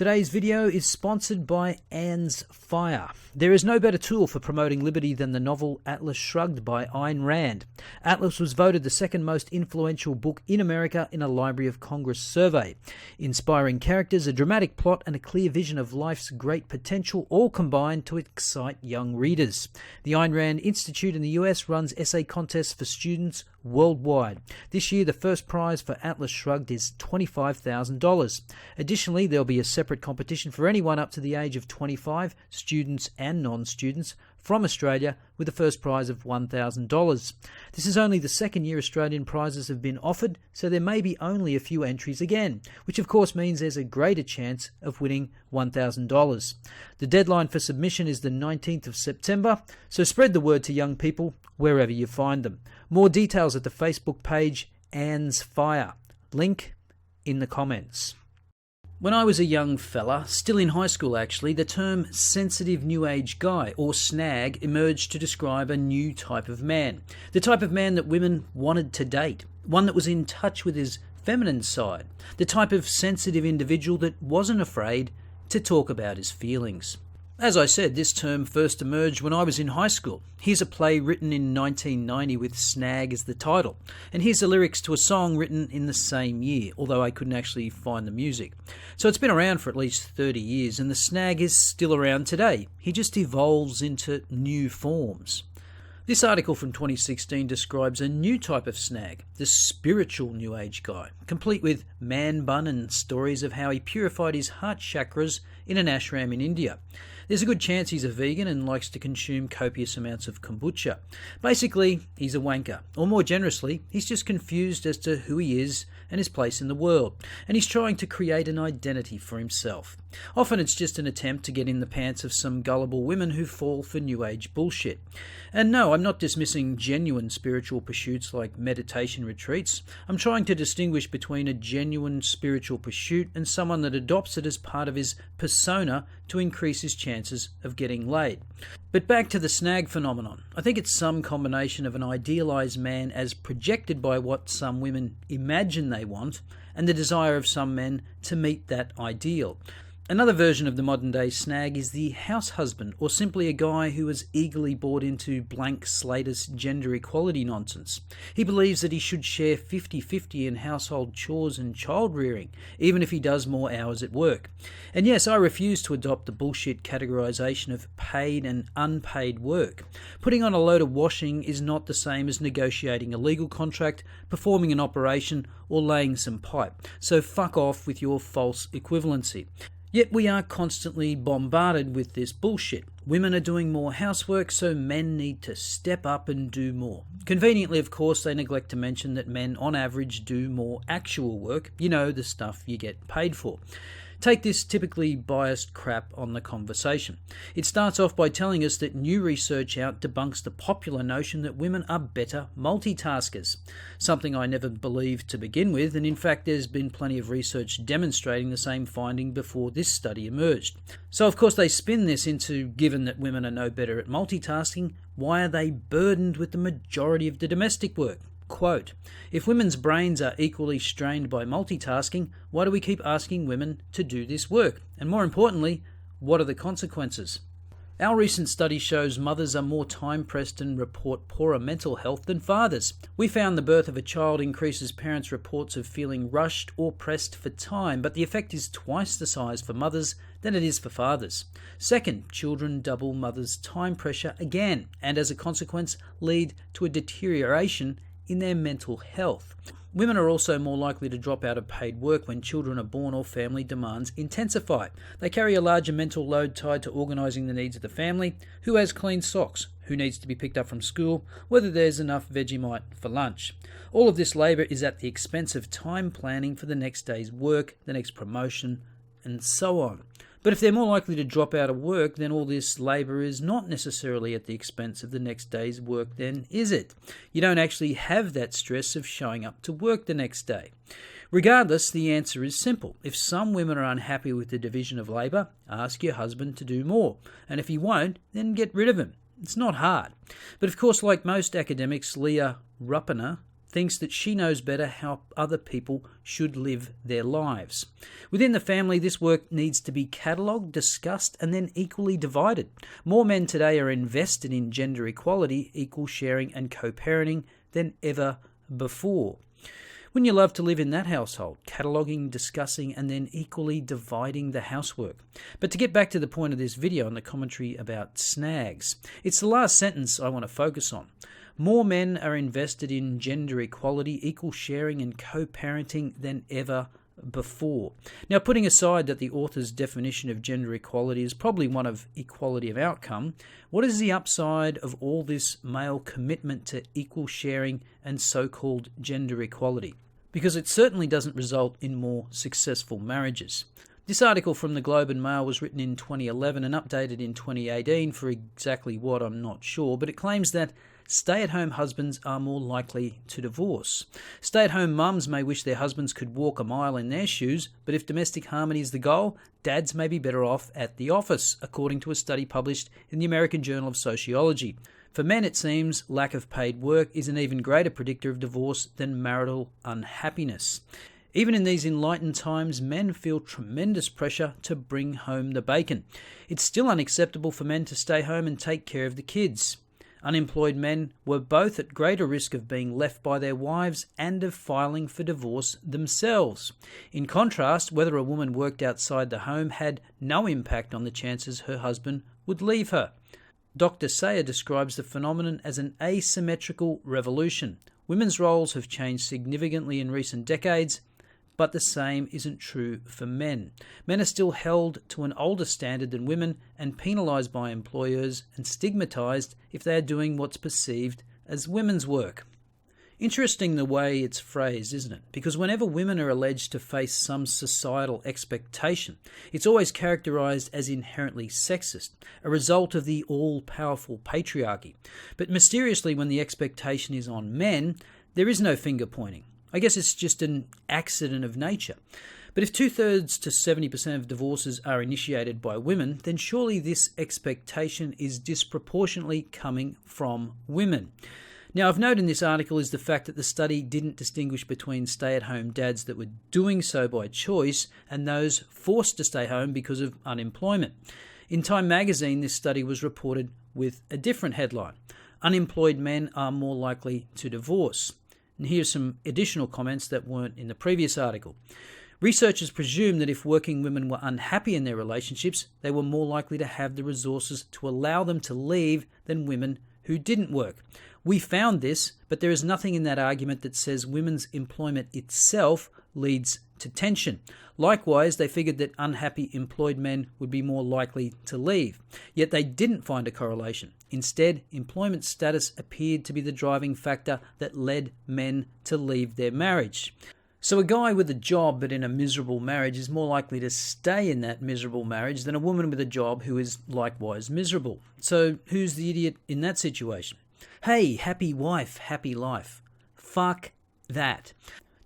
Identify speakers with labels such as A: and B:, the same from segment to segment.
A: Today's video is sponsored by Anne's Fire. There is no better tool for promoting liberty than the novel Atlas Shrugged by Ayn Rand. Atlas was voted the second most influential book in America in a Library of Congress survey. Inspiring characters, a dramatic plot, and a clear vision of life's great potential all combine to excite young readers. The Ayn Rand Institute in the US runs essay contests for students worldwide. This year, the first prize for Atlas Shrugged is $25,000. Additionally, there'll be a separate competition for anyone up to the age of 25, students and non-students, from Australia, with the first prize of $1,000. This is only the second year Australian prizes have been offered, so there may be only a few entries again, which of course means there's a greater chance of winning $1,000. The deadline for submission is the 19th of September, so spread the word to young people wherever you find them. More details at the Facebook page Anne's Fire. Link in the comments. When I was a young fella, still in high school actually, the term sensitive new age guy, or snag, emerged to describe a new type of man. The type of man that women wanted to date. One that was in touch with his feminine side. The type of sensitive individual that wasn't afraid to talk about his feelings. As I said, this term first emerged when I was in high school. Here's a play written in 1990 with snag as the title. And here's the lyrics to a song written in the same year, although I couldn't actually find the music. So it's been around for at least 30 years, and the snag is still around today. He just evolves into new forms. This article from 2016 describes a new type of snag, the spiritual New Age guy, complete with man bun and stories of how he purified his heart chakras in an ashram in India. There's a good chance he's a vegan and likes to consume copious amounts of kombucha. Basically, he's a wanker. Or more generously, he's just confused as to who he is and his place in the world, and he's trying to create an identity for himself. Often it's just an attempt to get in the pants of some gullible women who fall for New Age bullshit. And no, I'm not dismissing genuine spiritual pursuits like meditation retreats. I'm trying to distinguish between a genuine spiritual pursuit and someone that adopts it as part of his persona to increase his chances of getting laid. But back to the snag phenomenon. I think it's some combination of an idealized man as projected by what some women imagine they want, and the desire of some men to meet that ideal. Another version of the modern-day snag is the house husband, or simply a guy who has eagerly bought into blank slatist gender equality nonsense. He believes that he should share 50-50 in household chores and child rearing, even if he does more hours at work. And yes, I refuse to adopt the bullshit categorization of paid and unpaid work. Putting on a load of washing is not the same as negotiating a legal contract, performing an operation, or laying some pipe. So fuck off with your false equivalency. Yet we are constantly bombarded with this bullshit. Women are doing more housework, so men need to step up and do more. Conveniently, of course, they neglect to mention that men on average do more actual work. You know, the stuff you get paid for. Take this typically biased crap on the conversation. It starts off by telling us that new research out debunks the popular notion that women are better multitaskers, something I never believed to begin with, and in fact there's been plenty of research demonstrating the same finding before this study emerged. So of course they spin this into, given that women are no better at multitasking, why are they burdened with the majority of the domestic work? Quote, if women's brains are equally strained by multitasking, why do we keep asking women to do this work? And more importantly, what are the consequences? Our recent study shows mothers are more time-pressed and report poorer mental health than fathers. We found the birth of a child increases parents' reports of feeling rushed or pressed for time, but the effect is twice the size for mothers than it is for fathers. Second, children double mothers' time pressure again, and as a consequence lead to a deterioration in their mental health. Women are also more likely to drop out of paid work when children are born or family demands intensify. They carry a larger mental load tied to organising the needs of the family, who has clean socks, who needs to be picked up from school, whether there's enough Vegemite for lunch. All of this labour is at the expense of time planning for the next day's work, the next promotion, and so on. But if they're more likely to drop out of work, then all this labour is not necessarily at the expense of the next day's work then, is it? You don't actually have that stress of showing up to work the next day. Regardless, the answer is simple. If some women are unhappy with the division of labour, ask your husband to do more. And if he won't, then get rid of him. It's not hard. But of course, like most academics, Leah Ruppiner thinks that she knows better how other people should live their lives. Within the family, this work needs to be catalogued, discussed, and then equally divided. More men today are invested in gender equality, equal sharing, and co-parenting than ever before. Wouldn't you love to live in that household, cataloguing, discussing, and then equally dividing the housework? But to get back to the point of this video and the commentary about snags, it's the last sentence I want to focus on. More men are invested in gender equality, equal sharing, and co-parenting than ever before. Now, putting aside that the author's definition of gender equality is probably one of equality of outcome, what is the upside of all this male commitment to equal sharing and so-called gender equality? Because it certainly doesn't result in more successful marriages. This article from the Globe and Mail was written in 2011 and updated in 2018 for exactly what I'm not sure, but it claims that stay-at-home husbands are more likely to divorce. Stay-at-home mums may wish their husbands could walk a mile in their shoes, but if domestic harmony is the goal, dads may be better off at the office, according to a study published in the American Journal of Sociology. For men, it seems, lack of paid work is an even greater predictor of divorce than marital unhappiness. Even in these enlightened times, men feel tremendous pressure to bring home the bacon. It's still unacceptable for men to stay home and take care of the kids. Unemployed men were both at greater risk of being left by their wives and of filing for divorce themselves. In contrast, whether a woman worked outside the home had no impact on the chances her husband would leave her. Dr. Sayer describes the phenomenon as an asymmetrical revolution. Women's roles have changed significantly in recent decades, but the same isn't true for men. Men are still held to an older standard than women and penalised by employers and stigmatised if they are doing what's perceived as women's work. Interesting the way it's phrased, isn't it? Because whenever women are alleged to face some societal expectation, it's always characterised as inherently sexist, a result of the all-powerful patriarchy. But mysteriously, when the expectation is on men, there is no finger-pointing. I guess it's just an accident of nature. But if 2/3 to 70% of divorces are initiated by women, then surely this expectation is disproportionately coming from women. Now, of note in this article is the fact that the study didn't distinguish between stay-at-home dads that were doing so by choice and those forced to stay home because of unemployment. In Time magazine, this study was reported with a different headline: Unemployed men are more likely to divorce. And here's some additional comments that weren't in the previous article. Researchers presume that if working women were unhappy in their relationships, they were more likely to have the resources to allow them to leave than women who didn't work. We found this, but there is nothing in that argument that says women's employment itself leads to tension. Likewise, they figured that unhappy employed men would be more likely to leave. Yet they didn't find a correlation. Instead, employment status appeared to be the driving factor that led men to leave their marriage. So a guy with a job but in a miserable marriage is more likely to stay in that miserable marriage than a woman with a job who is likewise miserable. So who's the idiot in that situation? Hey, happy wife, happy life. Fuck that.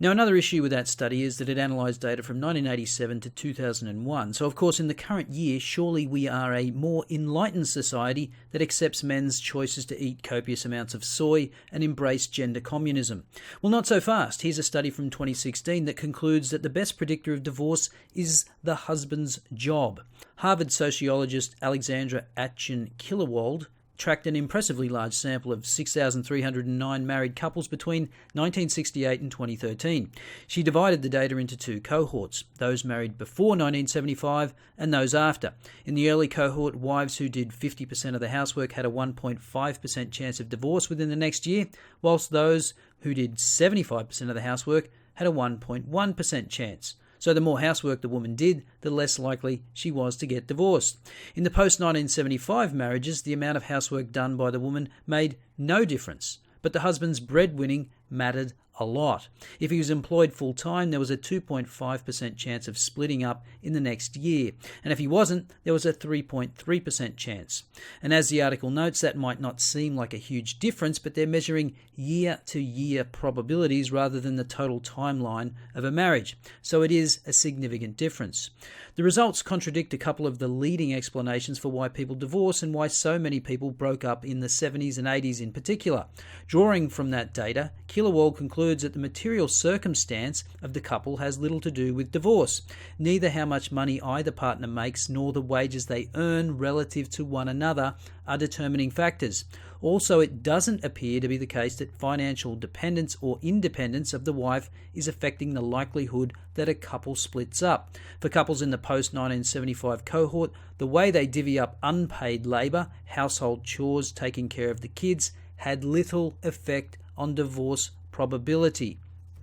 A: Now, another issue with that study is that it analysed data from 1987 to 2001. So, of course, in the current year, surely we are a more enlightened society that accepts men's choices to eat copious amounts of soy and embrace gender communism. Well, not so fast. Here's a study from 2016 that concludes that the best predictor of divorce is the husband's job. Harvard sociologist Alexandra Atchen-Killerwald tracked an impressively large sample of 6,309 married couples between 1968 and 2013. She divided the data into two cohorts, those married before 1975 and those after. In the early cohort, wives who did 50% of the housework had a 1.5% chance of divorce within the next year, whilst those who did 75% of the housework had a 1.1% chance. So the more housework the woman did, the less likely she was to get divorced. In the post-1975 marriages, the amount of housework done by the woman made no difference, but the husband's breadwinning mattered a lot. If he was employed full-time, there was a 2.5% chance of splitting up in the next year. And if he wasn't, there was a 3.3% chance. And as the article notes, that might not seem like a huge difference, but they're measuring year-to-year probabilities rather than the total timeline of a marriage. So it is a significant difference. The results contradict a couple of the leading explanations for why people divorce and why so many people broke up in the 70s and 80s in particular. Drawing from that data, Killerwald concludes that the material circumstance of the couple has little to do with divorce. Neither how much money either partner makes nor the wages they earn relative to one another are determining factors. Also, it doesn't appear to be the case that financial dependence or independence of the wife is affecting the likelihood that a couple splits up. For couples in the post-1975 cohort, the way they divvy up unpaid labour, household chores, taking care of the kids, had little effect on divorce probability.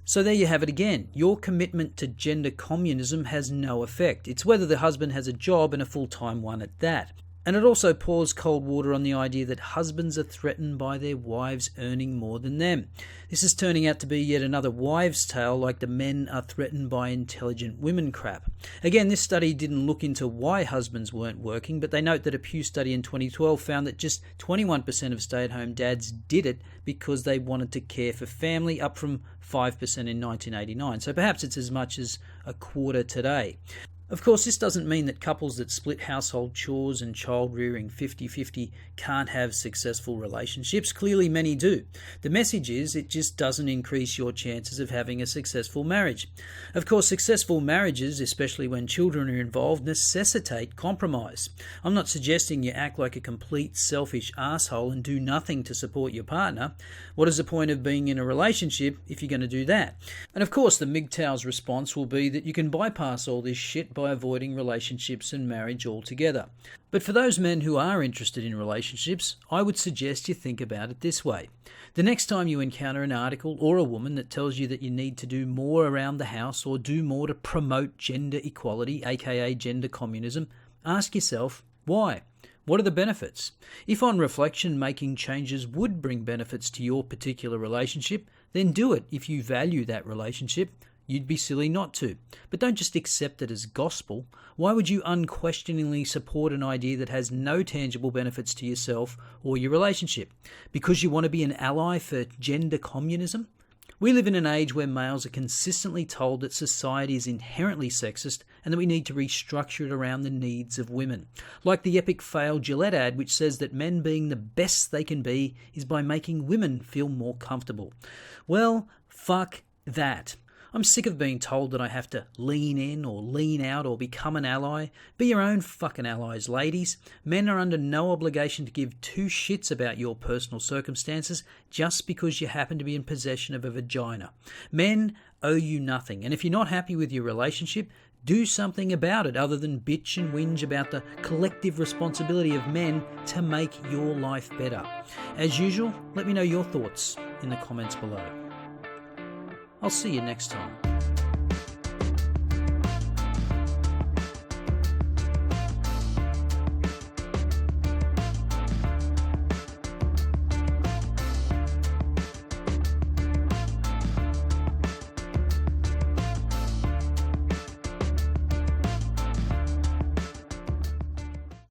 A: So there you have it again. Your commitment to gender communism has no effect. It's whether the husband has a job and a full-time one at that. And it also pours cold water on the idea that husbands are threatened by their wives earning more than them. This is turning out to be yet another wives' tale, like the men are threatened by intelligent women crap. Again, this study didn't look into why husbands weren't working, but they note that a Pew study in 2012 found that just 21% of stay-at-home dads did it because they wanted to care for family, up from 5% in 1989. So perhaps it's as much as a quarter today. Of course, this doesn't mean that couples that split household chores and child rearing 50-50 can't have successful relationships. Clearly, many do. The message is it just doesn't increase your chances of having a successful marriage. Of course, successful marriages, especially when children are involved, necessitate compromise. I'm not suggesting you act like a complete selfish asshole and do nothing to support your partner. What is the point of being in a relationship if you're going to do that? And of course, the MGTOW's response will be that you can bypass all this shit by avoiding relationships and marriage altogether. But for those men who are interested in relationships, I would suggest you think about it this way. The next time you encounter an article or a woman that tells you that you need to do more around the house or do more to promote gender equality, aka gender communism, ask yourself, why? What are the benefits? If on reflection making changes would bring benefits to your particular relationship, then do it if you value that relationship. You'd be silly not to. But don't just accept it as gospel. Why would you unquestioningly support an idea that has no tangible benefits to yourself or your relationship? Because you want to be an ally for gender communism? We live in an age where males are consistently told that society is inherently sexist and that we need to restructure it around the needs of women. Like the epic fail Gillette ad, which says that men being the best they can be is by making women feel more comfortable. Well, fuck that. I'm sick of being told that I have to lean in or lean out or become an ally. Be your own fucking allies, ladies. Men are under no obligation to give two shits about your personal circumstances just because you happen to be in possession of a vagina. Men owe you nothing, and if you're not happy with your relationship, do something about it other than bitch and whinge about the collective responsibility of men to make your life better. As usual, let me know your thoughts in the comments below. I'll see you next time.